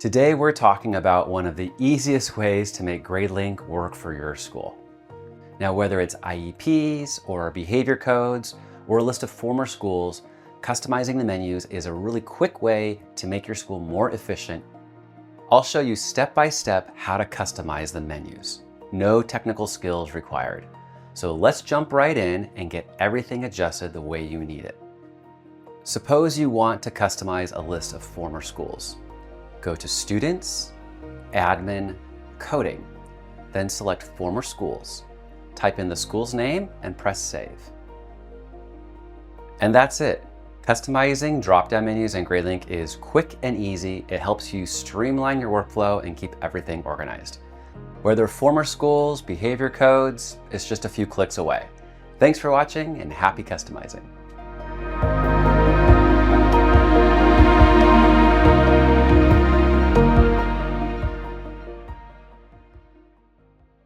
Today we're talking about one of the easiest ways to make Gradelink work for your school. Now, whether it's IEPs or behavior codes or a list of former schools, customizing the menus is a really quick way to make your school more efficient. I'll show you step by step how to customize the menus. No technical skills required. So let's jump right in and get everything adjusted the way you need it. Suppose you want to customize a list of former schools. Go to Students, Admin, Coding, then select Former Schools. Type in the school's name and press Save. And that's it. Customizing drop-down menus in Gradelink is quick and easy. It helps you streamline your workflow and keep everything organized. Whether former schools, behavior codes, it's just a few clicks away. Thanks for watching and happy customizing.